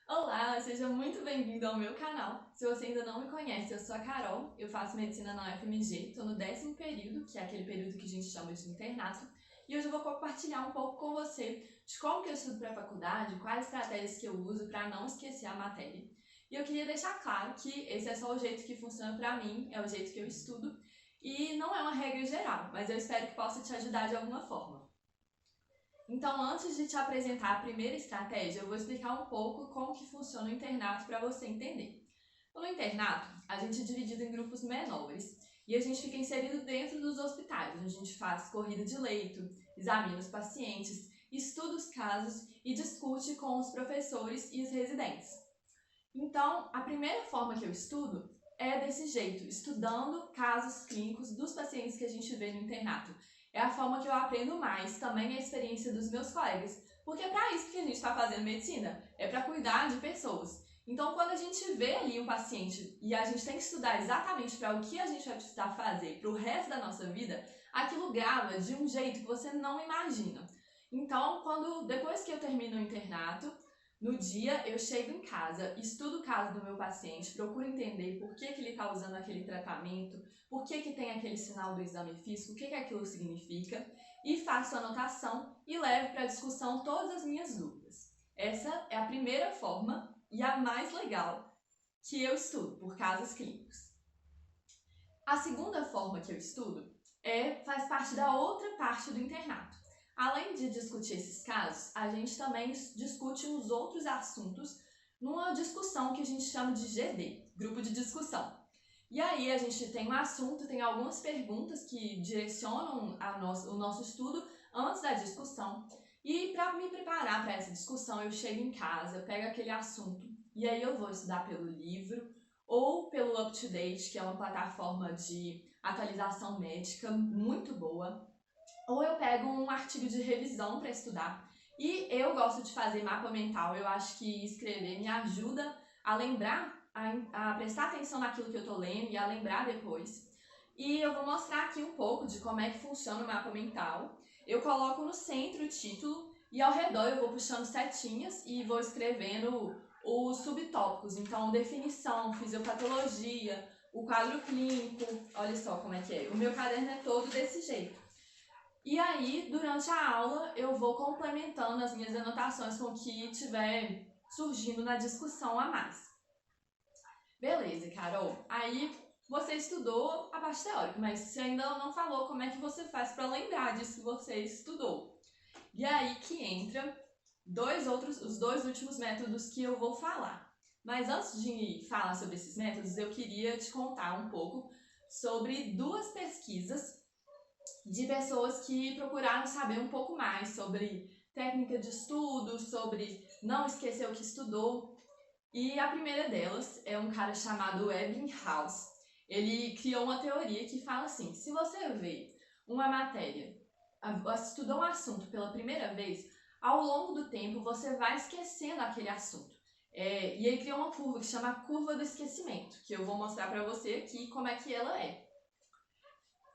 Olá, seja muito bem-vindo ao meu canal. Se você ainda não me conhece, eu sou a Carol, eu faço medicina na UFMG, estou no 10º período, que é aquele período que a gente chama de internato, e hoje eu vou compartilhar um pouco com você de como que eu estudo para a faculdade, quais estratégias que eu uso para não esquecer a matéria. E eu queria deixar claro que esse é só o jeito que funciona para mim, é o jeito que eu estudo, e não é uma regra geral, mas eu espero que possa te ajudar de alguma forma. Então, antes de te apresentar a primeira estratégia, eu vou explicar um pouco como que funciona o internato para você entender. No internato, a gente é dividido em grupos menores e a gente fica inserido dentro dos hospitais. A gente faz corrida de leito, examina os pacientes, estuda os casos e discute com os professores e os residentes. Então, a primeira forma que eu estudo é desse jeito, estudando casos clínicos dos pacientes que a gente vê no internato. É a forma que eu aprendo mais, também a experiência dos meus colegas, porque é para isso que a gente está fazendo medicina, é para cuidar de pessoas. Então, quando a gente vê ali um paciente e a gente tem que estudar exatamente para o que a gente vai precisar fazer para o resto da nossa vida, aquilo grava de um jeito que você não imagina. Então, depois que eu termino o internato, no dia, eu chego em casa, estudo o caso do meu paciente, procuro entender por que ele está usando aquele tratamento, por que tem aquele sinal do exame físico, o que aquilo significa, e faço anotação e levo para discussão todas as minhas dúvidas. Essa é a primeira forma e a mais legal que eu estudo, por casos clínicos. A segunda forma que eu estudo faz parte da outra parte do internato. Além de discutir esses casos, a gente também discute os outros assuntos numa discussão que a gente chama de GD, grupo de discussão. E aí a gente tem um assunto, tem algumas perguntas que direcionam o nosso estudo antes da discussão. E para me preparar para essa discussão, eu chego em casa, pego aquele assunto e aí eu vou estudar pelo livro ou pelo UpToDate, que é uma plataforma de atualização médica muito boa, ou eu pego um artigo de revisão para estudar. E eu gosto de fazer mapa mental, eu acho que escrever me ajuda a lembrar, a prestar atenção naquilo que eu estou lendo e a lembrar depois. E eu vou mostrar aqui um pouco de como é que funciona o mapa mental. Eu coloco no centro o título e ao redor eu vou puxando setinhas e vou escrevendo os subtópicos. Então, definição, fisiopatologia, o quadro clínico, olha só como é que é. O meu caderno é todo desse jeito. E aí, durante a aula, eu vou complementando as minhas anotações com o que tiver surgindo na discussão a mais. Beleza, Carol. Aí você estudou a parte teórica, mas você ainda não falou como é que você faz para lembrar disso que você estudou. E aí que entra os dois últimos métodos que eu vou falar. Mas antes de falar sobre esses métodos, eu queria te contar um pouco sobre duas pesquisas de pessoas que procuraram saber um pouco mais sobre técnica de estudo, sobre não esquecer o que estudou. E a primeira delas é um cara chamado Ebbinghaus. Ele criou uma teoria que fala assim: se você vê uma matéria, estudou um assunto pela primeira vez, ao longo do tempo você vai esquecendo aquele assunto. E ele criou uma curva que chama curva do esquecimento, que eu vou mostrar para você aqui como é que ela é.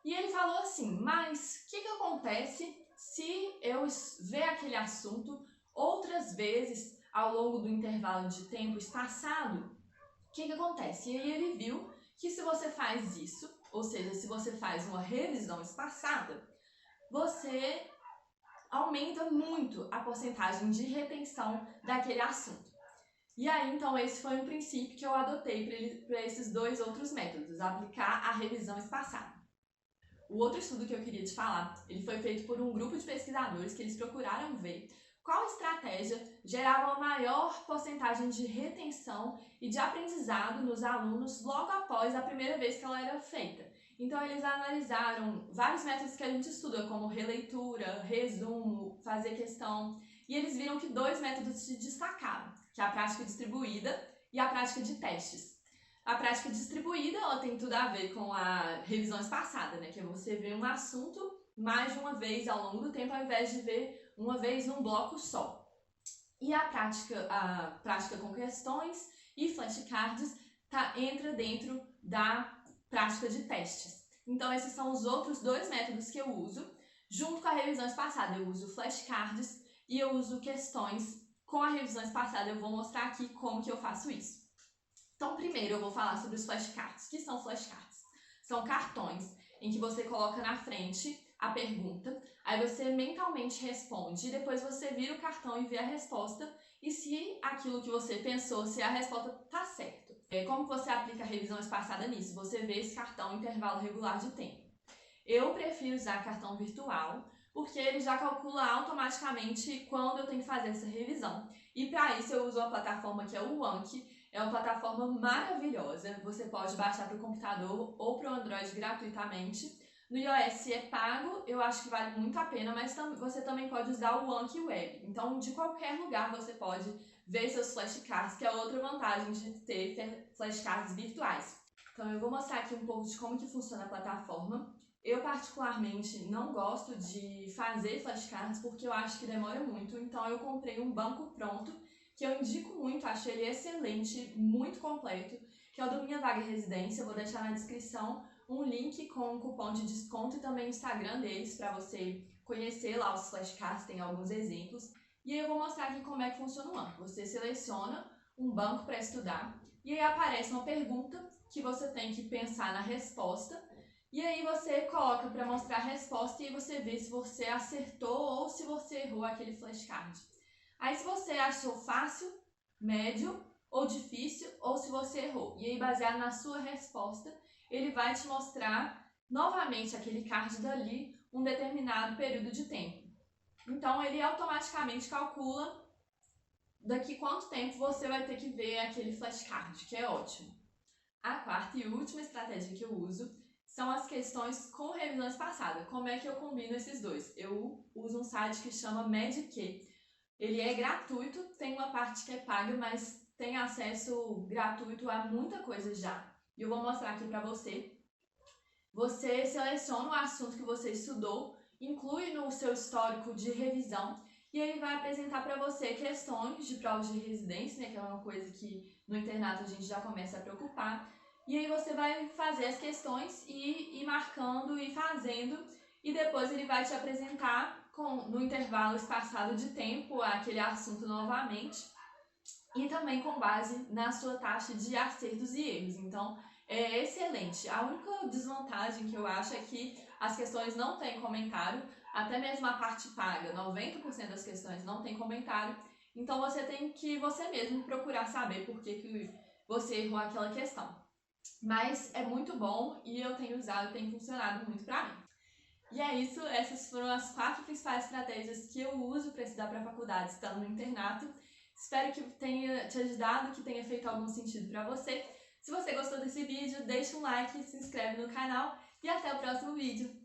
E ele falou assim: mas o que acontece se eu ver aquele assunto outras vezes ao longo do intervalo de tempo espaçado? O que acontece? E aí ele viu que se você faz isso, ou seja, se você faz uma revisão espaçada, você aumenta muito a porcentagem de retenção daquele assunto. E aí, então, esse foi um princípio que eu adotei para esses dois outros métodos, aplicar a revisão espaçada. O outro estudo que eu queria te falar, ele foi feito por um grupo de pesquisadores que eles procuraram ver qual estratégia gerava a maior porcentagem de retenção e de aprendizado nos alunos logo após a primeira vez que ela era feita. Então, eles analisaram vários métodos que a gente estuda, como releitura, resumo, fazer questão, e eles viram que dois métodos se destacaram, que é a prática distribuída e a prática de testes. A prática distribuída, ela tem tudo a ver com a revisão espaçada, né? Que é você ver um assunto mais de uma vez ao longo do tempo, ao invés de ver uma vez num bloco só. E a prática com questões e flashcards entra dentro da prática de testes. Então, esses são os outros dois métodos que eu uso. Junto com a revisão espaçada, eu uso flashcards e eu uso questões com a revisão espaçada eu vou mostrar aqui como que eu faço isso. Então, primeiro eu vou falar sobre os flashcards. O que são flashcards? São cartões em que você coloca na frente a pergunta, aí você mentalmente responde, e depois você vira o cartão e vê a resposta, e se aquilo que você pensou, se a resposta tá certo. Como você aplica a revisão espaçada nisso? Você vê esse cartão em intervalo regular de tempo. Eu prefiro usar cartão virtual, porque ele já calcula automaticamente quando eu tenho que fazer essa revisão. E para isso eu uso a plataforma que é o Anki. É uma plataforma maravilhosa, você pode baixar para o computador ou para o Android gratuitamente. No iOS é pago, eu acho que vale muito a pena, mas você também pode usar o Anki Web. Então, de qualquer lugar você pode ver seus flashcards, que é outra vantagem de ter flashcards virtuais. Então, eu vou mostrar aqui um pouco de como que funciona a plataforma. Eu, particularmente, não gosto de fazer flashcards porque eu acho que demora muito, então eu comprei um banco pronto, que eu indico muito, acho ele excelente, muito completo, que é o do Minha Vaga Residência. Eu vou deixar na descrição um link com um cupom de desconto e também o Instagram deles para você conhecer lá os flashcards, tem alguns exemplos. E aí eu vou mostrar aqui como é que funciona o banco. Você seleciona um banco para estudar e aí aparece uma pergunta que você tem que pensar na resposta. E aí você coloca para mostrar a resposta e aí você vê se você acertou ou se você errou aquele flashcard. Aí se você achou fácil, médio ou difícil, ou se você errou. E aí baseado na sua resposta, ele vai te mostrar novamente aquele card dali um determinado período de tempo. Então ele automaticamente calcula daqui quanto tempo você vai ter que ver aquele flashcard, que é ótimo. A quarta e última estratégia que eu uso são as questões com revisão espaçada. Como é que eu combino esses dois? Eu uso um site que chama Medique. Ele é gratuito, tem uma parte que é paga, mas tem acesso gratuito a muita coisa já. E eu vou mostrar aqui para você. Você seleciona o assunto que você estudou, inclui no seu histórico de revisão e ele vai apresentar para você questões de provas de residência, né, que é uma coisa que no internato a gente já começa a preocupar. E aí você vai fazer as questões e ir marcando e fazendo, e depois ele vai te apresentar no intervalo espaçado de tempo aquele assunto novamente, e também com base na sua taxa de acertos e erros. Então é excelente. A única desvantagem que eu acho é que as questões não têm comentário, até mesmo a parte paga, 90% das questões não tem comentário, então você tem que você mesmo procurar saber por que você errou aquela questão. Mas é muito bom e eu tenho usado, tem funcionado muito pra mim. E é isso, essas foram as 4 principais estratégias que eu uso para estudar para a faculdade estando no internato. Espero que tenha te ajudado, que tenha feito algum sentido para você. Se você gostou desse vídeo, deixa um like, se inscreve no canal e até o próximo vídeo.